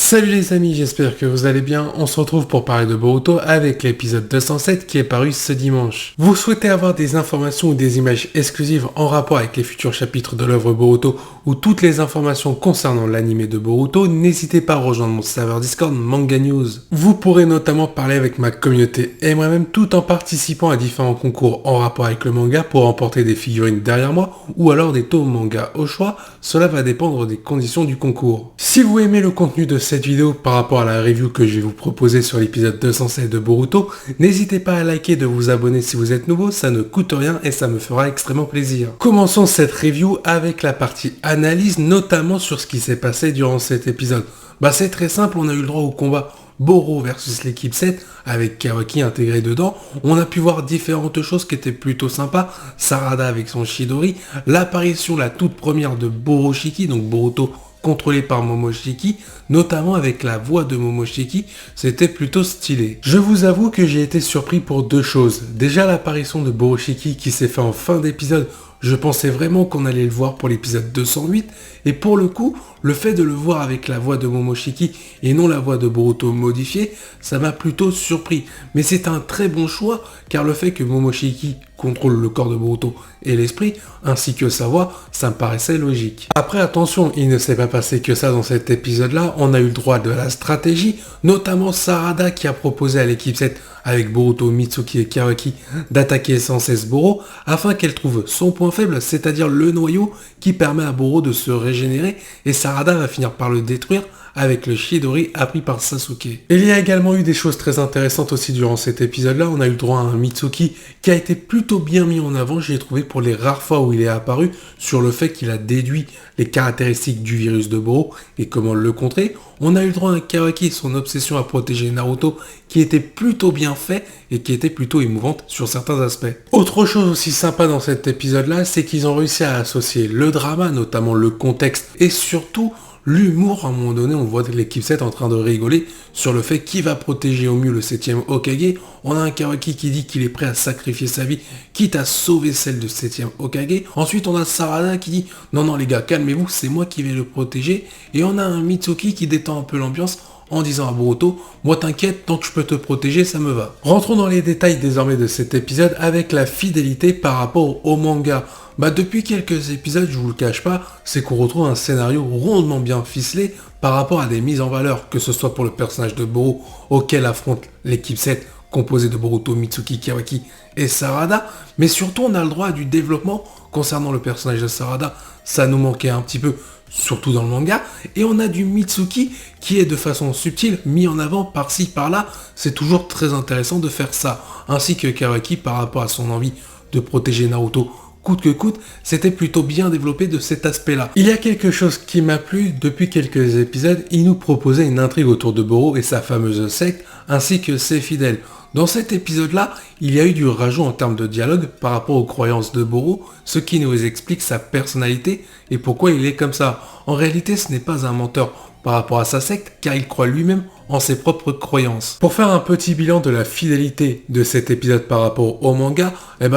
Salut les amis, j'espère que vous allez bien. On se retrouve pour parler de Boruto avec l'épisode 207 qui est paru ce dimanche. Vous souhaitez avoir des informations ou des images exclusives en rapport avec les futurs chapitres de l'œuvre Boruto ou toutes les informations concernant l'anime de Boruto, n'hésitez pas à rejoindre mon serveur Discord Manga News. Vous pourrez notamment parler avec ma communauté et moi-même tout en participant à différents concours en rapport avec le manga pour remporter des figurines derrière moi ou alors des tomes manga au choix. Cela va dépendre des conditions du concours. Si vous aimez le contenu de cette vidéo par rapport à la review que je vais vous proposer sur l'épisode 207 de Boruto, n'hésitez pas à liker et de vous abonner si vous êtes nouveau, ça ne coûte rien et ça me fera extrêmement plaisir. Commençons cette review avec la partie analyse, notamment sur ce qui s'est passé durant cet épisode. C'est très simple, on a eu le droit au combat Boro versus l'équipe 7 avec Kawaki intégré dedans. On a pu voir différentes choses qui étaient plutôt sympas. Sarada avec son Chidori, l'apparition la toute première de Boroshiki, donc Boruto contrôlé par Momoshiki, notamment avec la voix de Momoshiki, c'était plutôt stylé. Je vous avoue que j'ai été surpris pour deux choses. Déjà l'apparition de Boroshiki qui s'est fait en fin d'épisode, je pensais vraiment qu'on allait le voir pour l'épisode 208, et pour le coup, le fait de le voir avec la voix de Momoshiki et non la voix de Boruto modifiée, ça m'a plutôt surpris. Mais c'est un très bon choix, car le fait que Momoshiki contrôle le corps de Boruto et l'esprit, ainsi que sa voix, ça me paraissait logique. Après attention, il ne s'est pas passé que ça dans cet épisode-là, on a eu le droit de la stratégie, notamment Sarada qui a proposé à l'équipe 7 avec Boruto, Mitsuki et Kawaki d'attaquer sans cesse Boro afin qu'elle trouve son point faible, c'est-à-dire le noyau qui permet à Boro de se régénérer, et Sarada va finir par le détruire avec le Chidori appris par Sasuke. Il y a également eu des choses très intéressantes aussi durant cet épisode-là. On a eu le droit à un Mitsuki qui a été plutôt bien mis en avant, j'ai trouvé, pour les rares fois où il est apparu, sur le fait qu'il a déduit les caractéristiques du virus de Boro et comment le contrer. On a eu le droit à un Kawaki, son obsession à protéger Naruto, qui était plutôt bien fait et qui était plutôt émouvante sur certains aspects. Autre chose aussi sympa dans cet épisode-là, c'est qu'ils ont réussi à associer le drama, notamment le contexte, et surtout l'humour. À un moment donné, on voit l'équipe 7 en train de rigoler sur le fait qui va protéger au mieux le 7ème Hokage. On a un Kawaki qui dit qu'il est prêt à sacrifier sa vie, quitte à sauver celle de 7ème Hokage. Ensuite, on a Sarada qui dit « Non, les gars, calmez-vous, c'est moi qui vais le protéger. » Et on a un Mitsuki qui détend un peu l'ambiance en disant à Boruto « Moi t'inquiète, tant que je peux te protéger, ça me va. » Rentrons dans les détails désormais de cet épisode avec la fidélité par rapport au manga. Depuis quelques épisodes, je vous le cache pas, c'est qu'on retrouve un scénario rondement bien ficelé par rapport à des mises en valeur, que ce soit pour le personnage de Boro auquel affronte l'équipe 7 composée de Boruto, Mitsuki, Kawaki et Sarada, mais surtout on a le droit à du développement concernant le personnage de Sarada. Ça nous manquait un petit peu, surtout dans le manga, et on a du Mitsuki qui est de façon subtile mis en avant par-ci par-là. C'est toujours très intéressant de faire ça, ainsi que Kawaki par rapport à son envie de protéger Naruto coûte que coûte, c'était plutôt bien développé de cet aspect-là. Il y a quelque chose qui m'a plu depuis quelques épisodes, il nous proposait une intrigue autour de Boro et sa fameuse secte, ainsi que ses fidèles. Dans cet épisode-là, il y a eu du rajout en termes de dialogue par rapport aux croyances de Boro, ce qui nous explique sa personnalité et pourquoi il est comme ça. En réalité, ce n'est pas un menteur par rapport à sa secte, car il croit lui-même en ses propres croyances. Pour faire un petit bilan de la fidélité de cet épisode par rapport au manga,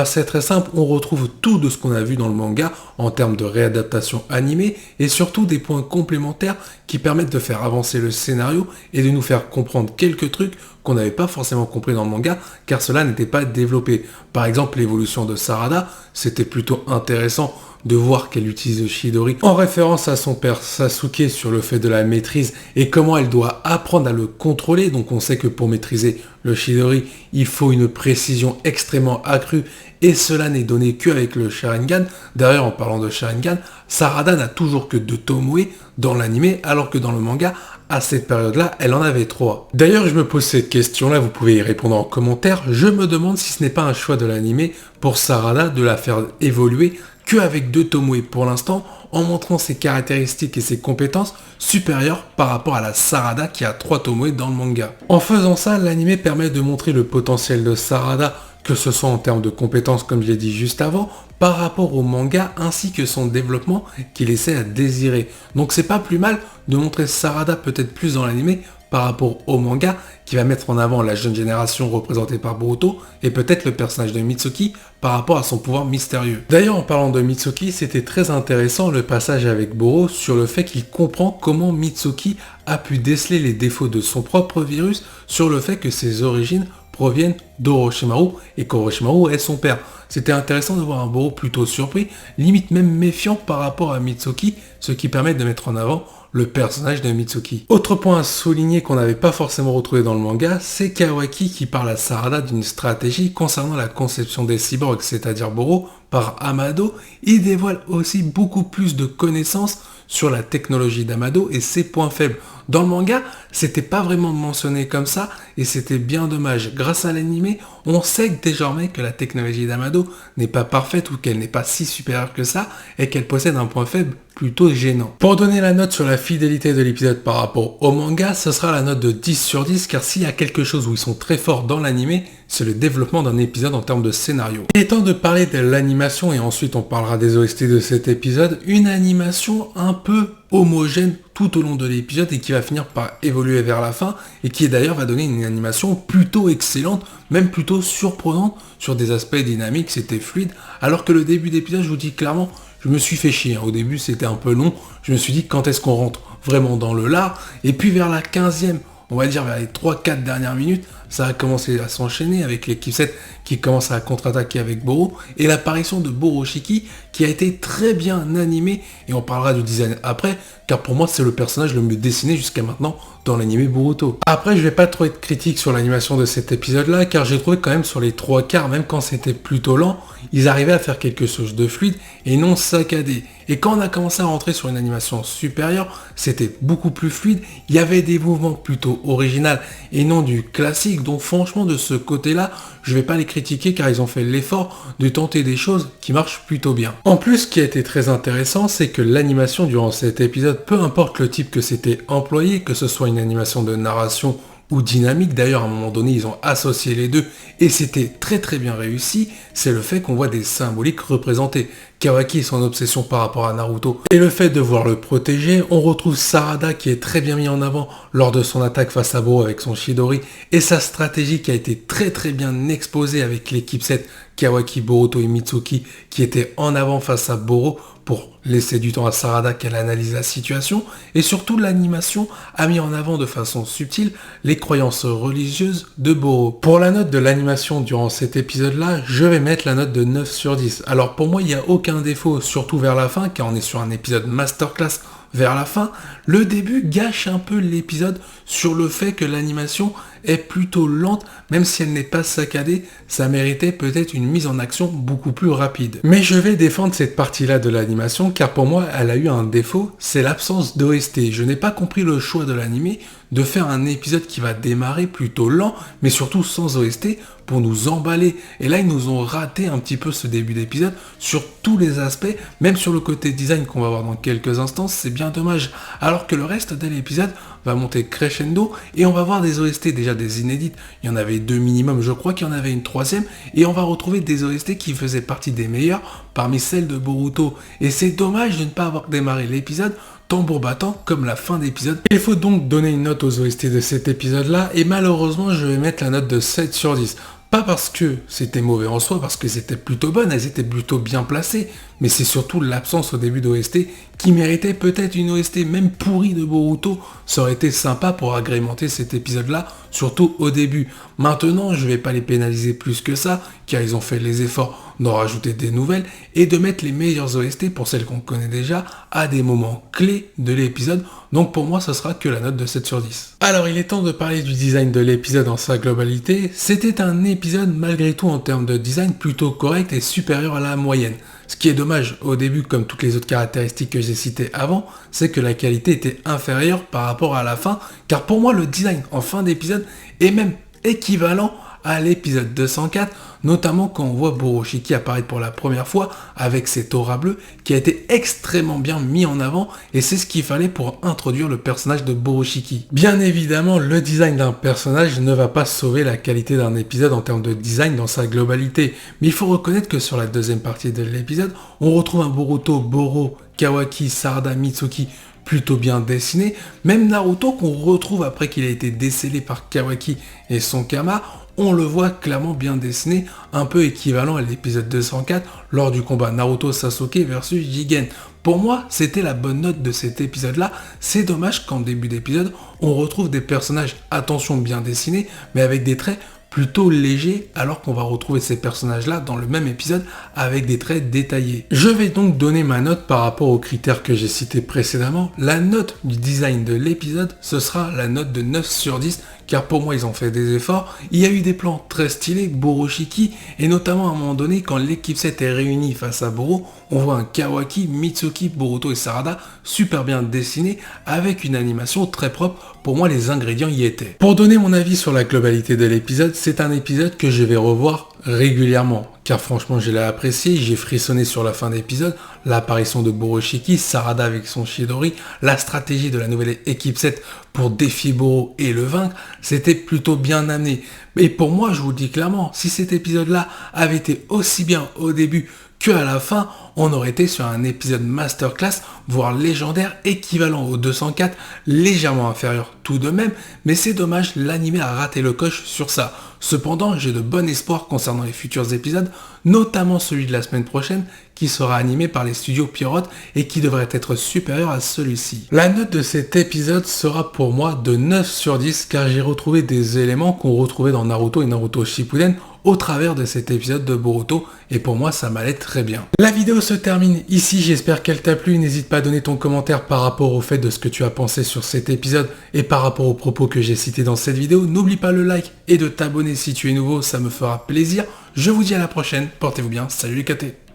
c'est très simple, on retrouve tout de ce qu'on a vu dans le manga en termes de réadaptation animée et surtout des points complémentaires qui permettent de faire avancer le scénario et de nous faire comprendre quelques trucs qu'on n'avait pas forcément compris dans le manga car cela n'était pas développé. Par exemple, l'évolution de Sarada, c'était plutôt intéressant de voir qu'elle utilise le Chidori en référence à son père Sasuke sur le fait de la maîtrise et comment elle doit apprendre à le contrôler. Donc on sait que pour maîtriser le Chidori, il faut une précision extrêmement accrue et cela n'est donné qu'avec le Sharingan. D'ailleurs, en parlant de Sharingan, Sarada n'a toujours que 2 Tomoe dans l'anime alors que dans le manga, à cette période-là, elle en avait 3. D'ailleurs, je me pose cette question-là, vous pouvez y répondre en commentaire. Je me demande si ce n'est pas un choix de l'anime pour Sarada de la faire évoluer qu'avec 2 Tomoe pour l'instant, en montrant ses caractéristiques et ses compétences supérieures par rapport à la Sarada qui a 3 Tomoe dans le manga. En faisant ça, l'anime permet de montrer le potentiel de Sarada, que ce soit en termes de compétences comme je l'ai dit juste avant, par rapport au manga ainsi que son développement qu'il essaie à désirer. Donc c'est pas plus mal de montrer Sarada peut-être plus dans l'anime par rapport au manga qui va mettre en avant la jeune génération représentée par Boruto et peut-être le personnage de Mitsuki par rapport à son pouvoir mystérieux. D'ailleurs, en parlant de Mitsuki, c'était très intéressant le passage avec Boro sur le fait qu'il comprend comment Mitsuki a pu déceler les défauts de son propre virus sur le fait que ses origines proviennent d'Orochimaru et qu'Orochimaru est son père. C'était intéressant de voir un Boro plutôt surpris, limite même méfiant par rapport à Mitsuki, ce qui permet de mettre en avant le personnage de Mitsuki. Autre point à souligner qu'on n'avait pas forcément retrouvé dans le manga, c'est Kawaki qui parle à Sarada d'une stratégie concernant la conception des cyborgs, c'est-à-dire Boro, par Amado. Il dévoile aussi beaucoup plus de connaissances sur la technologie d'Amado et ses points faibles. Dans le manga, c'était pas vraiment mentionné comme ça et c'était bien dommage. Grâce à l'anime, on sait désormais que la technologie d'Amado n'est pas parfaite ou qu'elle n'est pas si supérieure que ça et qu'elle possède un point faible plutôt gênant. Pour donner la note sur la fidélité de l'épisode par rapport au manga, ce sera la note de 10 sur 10 car s'il y a quelque chose où ils sont très forts dans l'anime, c'est le développement d'un épisode en termes de scénario. Il est temps de parler de l'animation et ensuite on parlera des OST de cet épisode. Une animation un peu homogène tout au long de l'épisode et qui va finir par évoluer vers la fin et qui d'ailleurs va donner une animation plutôt excellente, même plutôt surprenante sur des aspects dynamiques, c'était fluide, alors que le début d'épisode, je vous dis clairement, je me suis fait chier. Au début, c'était un peu long. Je me suis dit, quand est-ce qu'on rentre vraiment dans le lard? Et puis vers la 15e, on va dire vers les 3-4 dernières minutes, ça a commencé à s'enchaîner avec l'équipe 7 qui commence à contre-attaquer avec Boro et l'apparition de Boroshiki qui a été très bien animé et on parlera du design après car pour moi c'est le personnage le mieux dessiné jusqu'à maintenant dans l'anime Boruto. Après je vais pas trop être critique sur l'animation de cet épisode là car j'ai trouvé quand même sur les 3/4 même quand c'était plutôt lent, ils arrivaient à faire quelque chose de fluide et non saccadé. Et quand on a commencé à rentrer sur une animation supérieure, c'était beaucoup plus fluide, il y avait des mouvements plutôt originaux et non du classique, donc franchement de ce côté-là, je vais pas les critiquer car ils ont fait l'effort de tenter des choses qui marchent plutôt bien. En plus, ce qui a été très intéressant, c'est que l'animation durant cet épisode, peu importe le type que c'était employé, que ce soit une animation de narration ou dynamique, d'ailleurs à un moment donné ils ont associé les deux et c'était très bien réussi, c'est le fait qu'on voit des symboliques représentées. Kawaki et son obsession par rapport à Naruto et le fait de voir le protéger, on retrouve Sarada qui est très bien mis en avant lors de son attaque face à Boro avec son Chidori et sa stratégie qui a été très bien exposée avec l'équipe 7, Kawaki, Boruto et Mitsuki qui étaient en avant face à Boro pour laisser du temps à Sarada qu'elle analyse la situation et surtout l'animation a mis en avant de façon subtile les croyances religieuses de Boro. Pour la note de l'animation durant cet épisode là, je vais mettre la note de 9 sur 10. Alors pour moi il n'y a aucun défaut, surtout vers la fin car on est sur un épisode masterclass vers la fin. Le début gâche un peu l'épisode sur le fait que l'animation est plutôt lente, même si elle n'est pas saccadée, ça méritait peut-être une mise en action beaucoup plus rapide. Mais je vais défendre cette partie-là de l'animation, car pour moi, elle a eu un défaut, c'est l'absence d'OST. Je n'ai pas compris le choix de l'animé de faire un épisode qui va démarrer plutôt lent, mais surtout sans OST, pour nous emballer. Et là, ils nous ont raté un petit peu ce début d'épisode sur tous les aspects, même sur le côté design qu'on va voir dans quelques instants, c'est bien dommage. Alors que le reste de l'épisode va monter crescendo et on va voir des OST, déjà des inédites. Il y en avait 2 minimum, je crois qu'il y en avait une 3e et on va retrouver des OST qui faisaient partie des meilleurs parmi celles de Boruto. Et c'est dommage de ne pas avoir démarré l'épisode tambour battant comme la fin d'épisode. Il faut donc donner une note aux OST de cet épisode là et malheureusement je vais mettre la note de 7 sur 10. Pas parce que c'était mauvais en soi, parce que c'était plutôt bonne, elles étaient plutôt bien placées, mais c'est surtout l'absence au début d'OST qui méritait peut-être une OST même pourrie de Boruto. Ça aurait été sympa pour agrémenter cet épisode-là, surtout au début. Maintenant, je vais pas les pénaliser plus que ça, car ils ont fait les efforts d'en rajouter des nouvelles et de mettre les meilleures OST pour celles qu'on connaît déjà à des moments clés de l'épisode. Donc pour moi, ça sera que la note de 7 sur 10. Alors il est temps de parler du design de l'épisode en sa globalité. C'était un épisode malgré tout en termes de design plutôt correct et supérieur à la moyenne. Ce qui est dommage au début, comme toutes les autres caractéristiques que j'ai citées avant, c'est que la qualité était inférieure par rapport à la fin, car pour moi le design en fin d'épisode est même équivalent à l'épisode 204, notamment quand on voit Boroshiki apparaître pour la première fois avec cette aura bleue qui a été extrêmement bien mis en avant et c'est ce qu'il fallait pour introduire le personnage de Boroshiki. Bien évidemment, le design d'un personnage ne va pas sauver la qualité d'un épisode en termes de design dans sa globalité, mais il faut reconnaître que sur la deuxième partie de l'épisode, on retrouve un Boruto, Boro, Kawaki, Sarada, Mitsuki plutôt bien dessiné. Même Naruto qu'on retrouve après qu'il a été décellé par Kawaki et son Kama, on le voit clairement bien dessiné, un peu équivalent à l'épisode 204 lors du combat Naruto Sasuke versus Jigen. Pour moi, c'était la bonne note de cet épisode-là. C'est dommage qu'en début d'épisode, on retrouve des personnages, attention, bien dessinés, mais avec des traits plutôt léger, alors qu'on va retrouver ces personnages-là dans le même épisode avec des traits détaillés. Je vais donc donner ma note par rapport aux critères que j'ai cités précédemment. La note du design de l'épisode, ce sera la note de 9 sur 10, car pour moi ils ont fait des efforts. Il y a eu des plans très stylés, Boroshiki, et notamment à un moment donné quand l'équipe 7 est réunie face à Boro, on voit un Kawaki, Mitsuki, Boruto et Sarada super bien dessinés avec une animation très propre. Pour moi les ingrédients y étaient. Pour donner mon avis sur la globalité de l'épisode, c'est un épisode que je vais revoir régulièrement, car franchement je l'ai apprécié, j'ai frissonné sur la fin d'épisode, l'apparition de Boroshiki, Sarada avec son Chidori, la stratégie de la nouvelle équipe 7 pour défier Boro et le vaincre, c'était plutôt bien amené. Et pour moi, je vous le dis clairement, si cet épisode-là avait été aussi bien au début qu'à la fin, on aurait été sur un épisode masterclass, voire légendaire, équivalent au 204, légèrement inférieur tout de même, mais c'est dommage, l'anime a raté le coche sur ça. Cependant, j'ai de bon espoir concernant les futurs épisodes, notamment celui de la semaine prochaine, qui sera animé par les studios Pierrot et qui devrait être supérieur à celui-ci. La note de cet épisode sera pour moi de 9 sur 10, car j'ai retrouvé des éléments qu'on retrouvait dans Naruto et Naruto Shippuden au travers de cet épisode de Boruto, et pour moi ça m'allait très bien. La vidéo se termine ici, j'espère qu'elle t'a plu, n'hésite pas à donner ton commentaire par rapport au fait de ce que tu as pensé sur cet épisode et par rapport aux propos que j'ai cités dans cette vidéo. N'oublie pas le like et de t'abonner si tu es nouveau, ça me fera plaisir. Je vous dis à la prochaine, portez-vous bien, salut les KT.